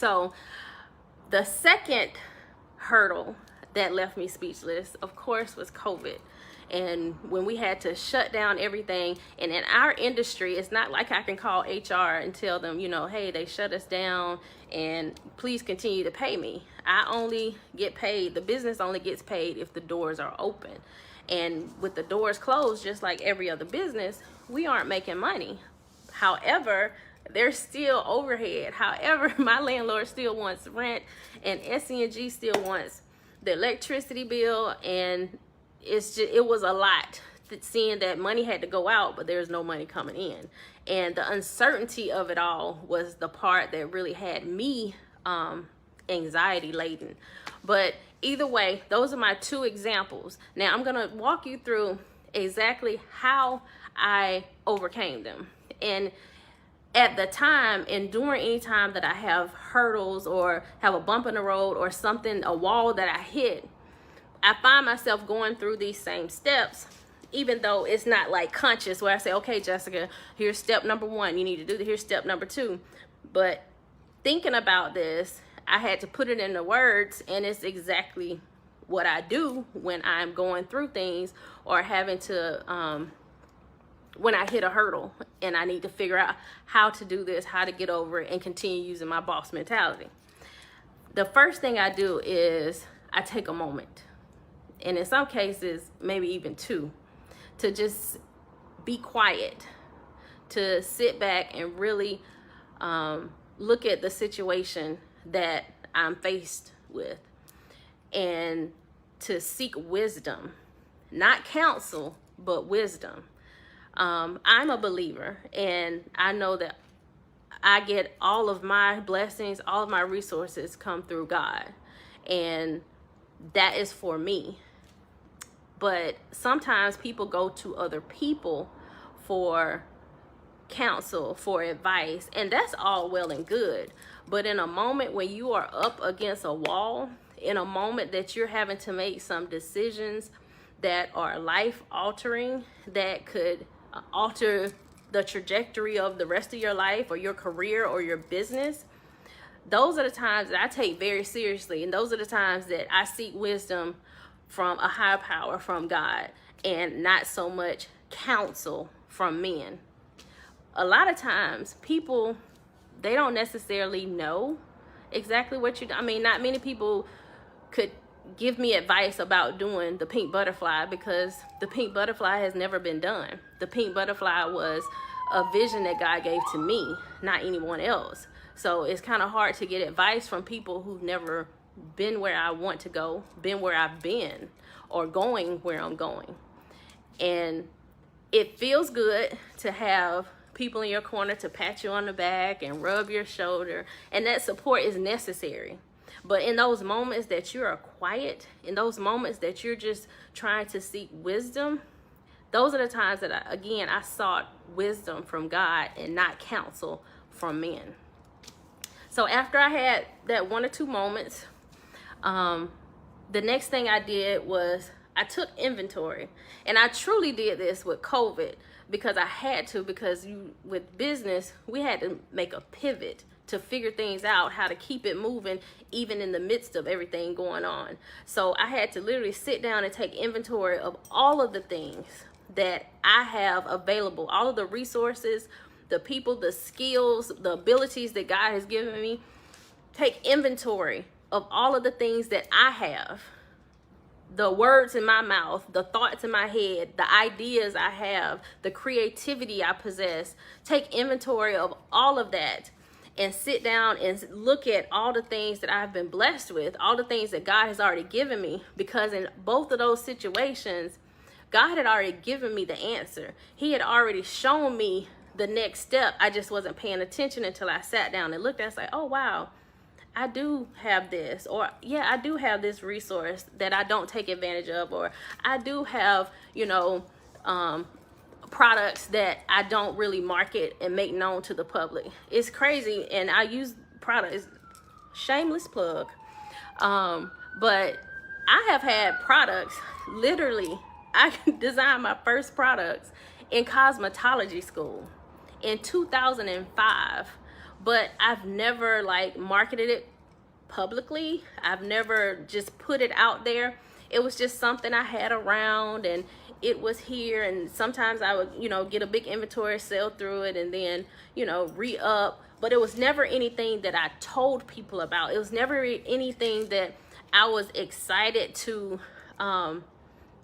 So the second hurdle that left me speechless, of course, was COVID. And when we had to shut down everything, and in our industry, it's not like I can call HR and tell them, you know, hey, they shut us down and please continue to pay me. I only get paid, the business only gets paid if the doors are open. And with the doors closed, just like every other business, we aren't making money. However, there's still overhead. However, my landlord still wants rent, and SCNG still wants the electricity bill, and it was a lot seeing that money had to go out, but there's no money coming in. And the uncertainty of it all was the part that really had me anxiety laden. But either way, those are my two examples. Now I'm gonna walk you through exactly how I overcame them. And at the time, and during any time that I have hurdles or have a bump in the road or something, a wall that I hit, I find myself going through these same steps, even though it's not like conscious where I say, okay, Jessica, here's step number 1, you need to do this, here's step number 2. But thinking about this, I had to put it into words, and it's exactly what I do when I'm going through things or having to, when I hit a hurdle and I need to figure out how to do this, how to get over it, and continue using my boss mentality. The first thing I do is I take a moment, and in some cases, maybe even 2, to just be quiet, to sit back and really look at the situation that I'm faced with, and to seek wisdom, not counsel, but wisdom. I'm a believer, and I know that I get all of my blessings, all of my resources come through God, and that is for me. But sometimes people go to other people for counsel, for advice, and that's all well and good. But in a moment when you are up against a wall, in a moment that you're having to make some decisions that are life altering, that could alter the trajectory of the rest of your life or your career or your business, those are the times that I take very seriously. And those are the times that I seek wisdom from a higher power, from God, and not so much counsel from men. A lot of times people, they don't necessarily know exactly what you do. I mean, not many people could give me advice about doing the pink butterfly, because the pink butterfly has never been done. The pink butterfly was a vision that God gave to me, not anyone else. So it's kind of hard to get advice from people who've never been where I want to go, been where I've been, or going where I'm going. And it feels good to have people in your corner to pat you on the back and rub your shoulder, and that support is necessary. But in those moments that you are quiet, in those moments that you're just trying to seek wisdom, those are the times that I sought wisdom from God and not counsel from men. So after I had that 1 or 2 moments, the next thing I did was I took inventory. And I truly did this with COVID because I had to, because with business, we had to make a pivot to figure things out, how to keep it moving, even in the midst of everything going on. So I had to literally sit down and take inventory of all of the things that I have available, all of the resources, the people, the skills, the abilities that God has given me. Take inventory of all of the things that I have, the words in my mouth, the thoughts in my head, the ideas I have, the creativity I possess. Take inventory of all of that and sit down and look at all the things that I've been blessed with, all the things that God has already given me, because in both of those situations, God had already given me the answer. He had already shown me the next step. I just wasn't paying attention until I sat down and looked at it. It's like, oh, wow, I do have this, or yeah, I do have this resource that I don't take advantage of, or I do have, products that I don't really market and make known to the public. It's crazy, and I use products, shameless plug, but I have had products, literally, I designed my first products in cosmetology school in 2005. but I've never like marketed it publicly. I've never just put it out there. It was just something I had around, and it was here, and sometimes I would, you know, get a big inventory, sell through it, and then, you know, re-up. But it was never anything that I told people about. It was never anything that I was excited to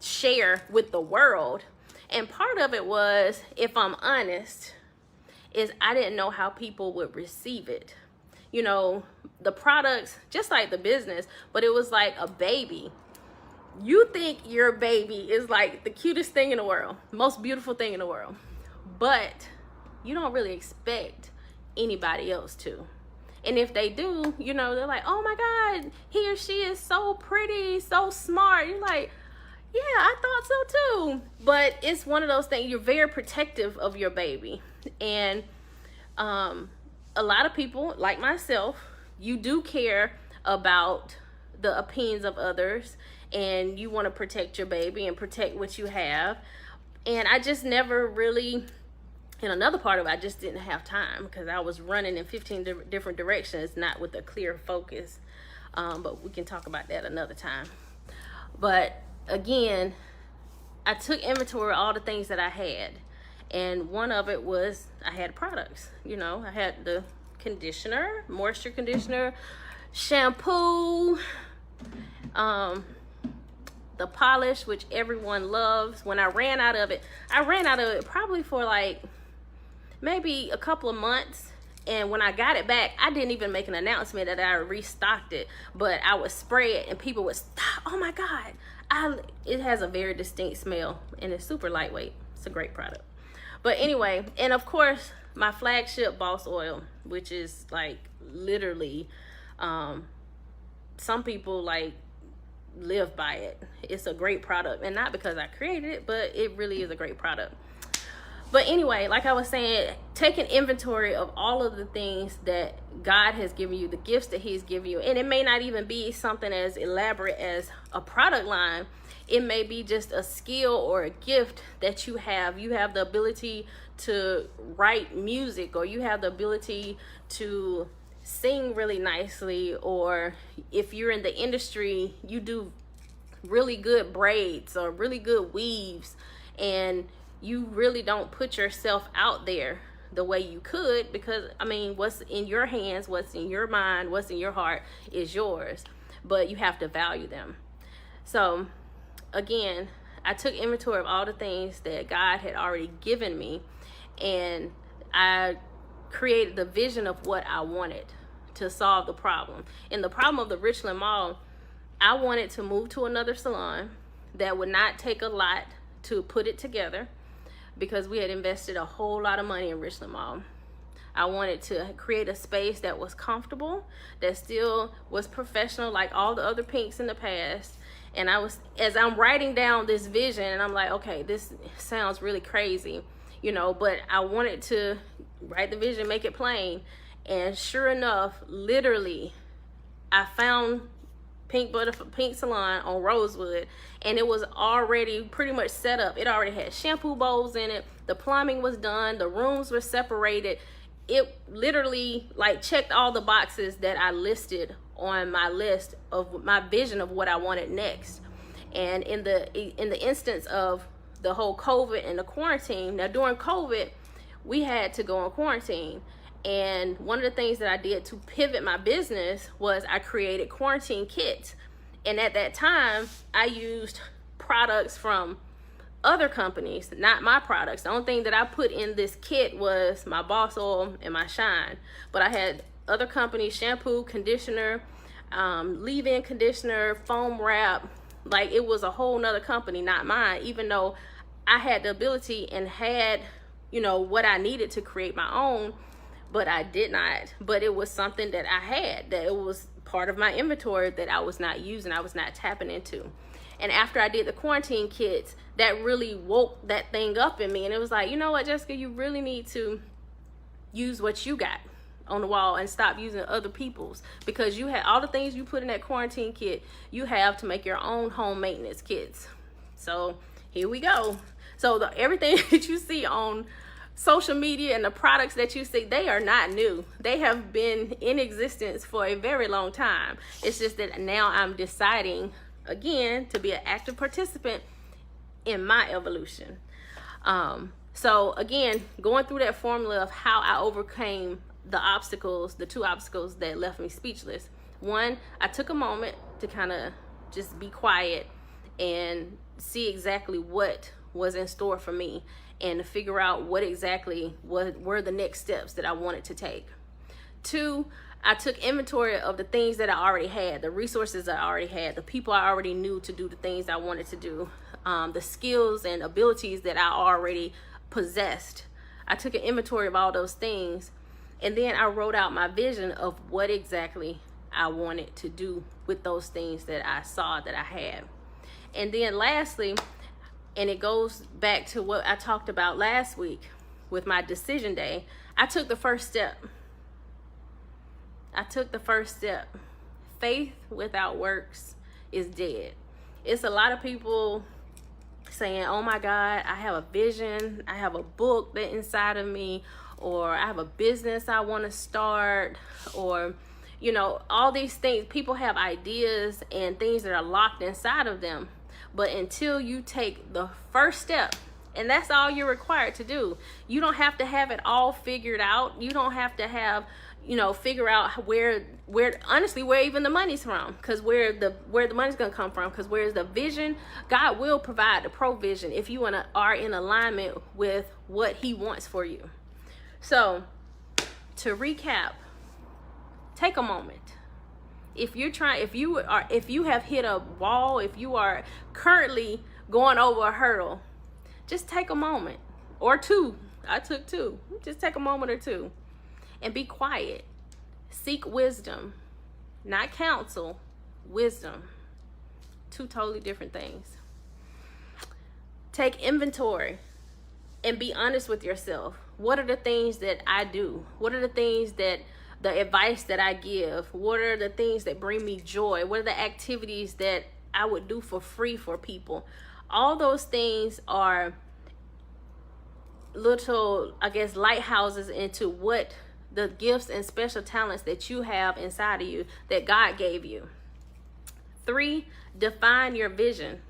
share with the world. And part of it was, if I'm honest, is I didn't know how people would receive it. You know, the products, just like the business, but it was like a baby. You think your baby is like the cutest thing in the world, most beautiful thing in the world, but you don't really expect anybody else to. And if they do, you know, they're like, oh my God, he or she is so pretty, so smart. You're like, yeah, I thought so too. But it's one of those things, you're very protective of your baby. And a lot of people, like myself, you do care about the opinions of others, and you want to protect your baby and protect what you have. And I just never really, in another part of it, I just didn't have time because I was running in 15 different directions, not with a clear focus. But we can talk about that another time. But again, I took inventory of all the things that I had. And one of it was I had products. You know, I had the conditioner, moisture conditioner, shampoo, the polish, which everyone loves. When I ran out of it probably for like maybe a couple of months. And when I got it back, I didn't even make an announcement that I restocked it, but I would spray it and people would stop. Oh my God. It has a very distinct smell, and it's super lightweight. It's a great product. But anyway, and of course, my flagship Boss Oil, which is like literally, some people like live by it. It's a great product, and not because I created it, but it really is a great product. But anyway, like I was saying, taking inventory of all of the things that God has given you, the gifts that he's given you, and it may not even be something as elaborate as a product line. It may be just a skill or a gift that you have. You have the ability to write music, or you have the ability to sing really nicely, or if you're in the industry, you do really good braids or really good weaves, and you really don't put yourself out there the way you could, because I mean, what's in your hands, what's in your mind, what's in your heart is yours, but you have to value them. So again, I took inventory of all the things that God had already given me, and I created the vision of what I wanted to solve the problem. In the problem of the Richland Mall, I wanted to move to another salon that would not take a lot to put it together, because we had invested a whole lot of money in Richland Mall. I wanted to create a space that was comfortable, that still was professional like all the other PYNKs in the past. And as I'm writing down this vision, and I'm like, okay, this sounds really crazy, you know, but I wanted to write the vision, make it plain. And sure enough, literally, I found PYNK Salon on Rosewood, and it was already pretty much set up. It already had shampoo bowls in it. The plumbing was done. The rooms were separated. It literally like checked all the boxes that I listed on my list of my vision of what I wanted next. And in the instance of the whole COVID and the quarantine, now during COVID, we had to go on quarantine. And one of the things that I did to pivot my business was I created quarantine kits. And at that time, I used products from other companies, not my products. The only thing that I put in this kit was my Boss Oil and my Shine. But I had other companies, shampoo, conditioner, leave-in conditioner, foam wrap. Like, it was a whole nother company, not mine, even though I had the ability and had, you know, what I needed to create my own. But I did not. But it was something that I had, that it was part of my inventory that I was not using, I was not tapping into. And after I did the quarantine kits, that really woke that thing up in me. And it was like, you know what, Jessica, you really need to use what you got on the wall and stop using other people's, because you had all the things you put in that quarantine kit, you have to make your own home maintenance kits. So here we go. So everything that you see on social media and the products that you see, they are not new. They have been in existence for a very long time. It's just that now I'm deciding again to be an active participant in my evolution. So again, going through that formula of how I overcame the obstacles, the two obstacles that left me speechless. One, I took a moment to kind of just be quiet and see exactly what was in store for me, and to figure out what exactly were the next steps that I wanted to take. Two, I took inventory of the things that I already had, the resources I already had, the people I already knew to do the things I wanted to do, the skills and abilities that I already possessed. I took an inventory of all those things, and then I wrote out my vision of what exactly I wanted to do with those things that I saw that I had. And then lastly, and it goes back to what I talked about last week with my decision day, I took the first step. I took the first step. Faith without works is dead. It's a lot of people saying, oh my God, I have a vision, I have a book that inside of me, or I have a business I want to start, or you know, all these things. People have ideas and things that are locked inside of them. But until you take the first step, and that's all you're required to do. You don't have to have it all figured out. You don't have to have, you know, figure out where honestly, where even the money's from, because where the money's gonna come from, because where's the vision, God will provide the provision if you are in alignment with what He wants for you. So to recap, take a moment. If you have hit a wall, if you are currently going over a hurdle, just take a moment or two. I took two. Just take a moment or two and be quiet. Seek wisdom, not counsel, wisdom. Two totally different things. Take inventory and be honest with yourself. What are the things that I do? What are the things that the advice that I give? What are the things that bring me joy? What are the activities that I would do for free for people? All those things are little, I guess, lighthouses into what the gifts and special talents that you have inside of you that God gave you. 3, define your vision.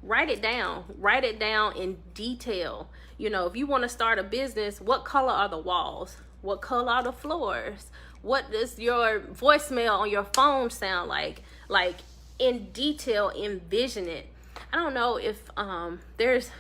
Write it down. Write it down in detail. You know, if you want to start a business, what color are the walls? What color are the floors? What does your voicemail on your phone sound like? Like, in detail, envision it. I don't know if there's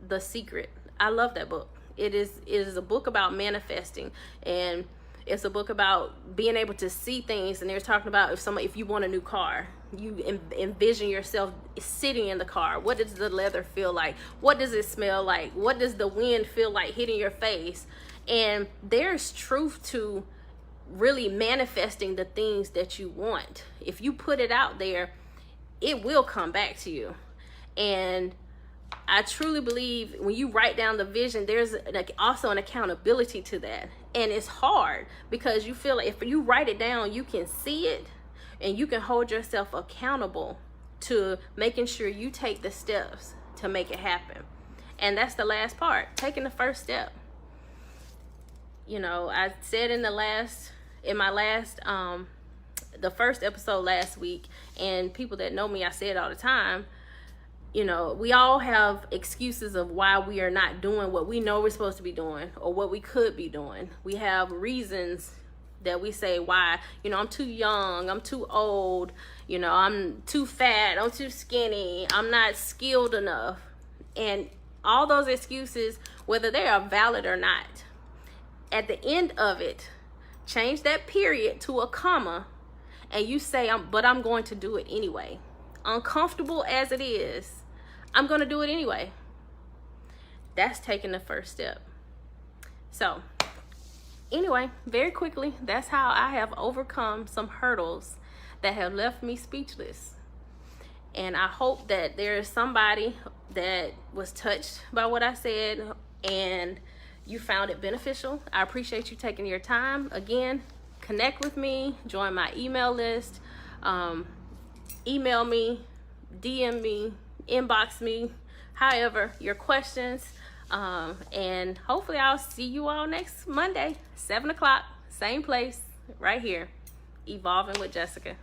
The Secret. I love that book. It is a book about manifesting, and it's a book about being able to see things. And they're talking about if you want a new car, you envision yourself sitting in the car. What does the leather feel like? What does it smell like? What does the wind feel like hitting your face? And there's truth to really manifesting the things that you want. If you put it out there, it will come back to you. And I truly believe when you write down the vision, there's also an accountability to that. And it's hard because you feel like if you write it down, you can see it and you can hold yourself accountable to making sure you take the steps to make it happen. And that's the last part, taking the first step. You know, I said in the first episode last week, and people that know me, I say it all the time, you know, we all have excuses of why we are not doing what we know we're supposed to be doing or what we could be doing. We have reasons that we say why, you know, I'm too young, I'm too old, you know, I'm too fat, I'm too skinny, I'm not skilled enough. And all those excuses, whether they are valid or not, at the end of it, change that period to a comma and you say, but I'm going to do it anyway. Uncomfortable as it is, I'm going to do it anyway. That's taking the first step. So anyway, very quickly, that's how I have overcome some hurdles that have left me speechless. And I hope that there is somebody that was touched by what I said and you found it beneficial. I appreciate you taking your time. Again, connect with me, join my email list, email me, DM me, inbox me, however, your questions. And hopefully I'll see you all next Monday, 7 o'clock, same place, right here, Evolving with Jessica.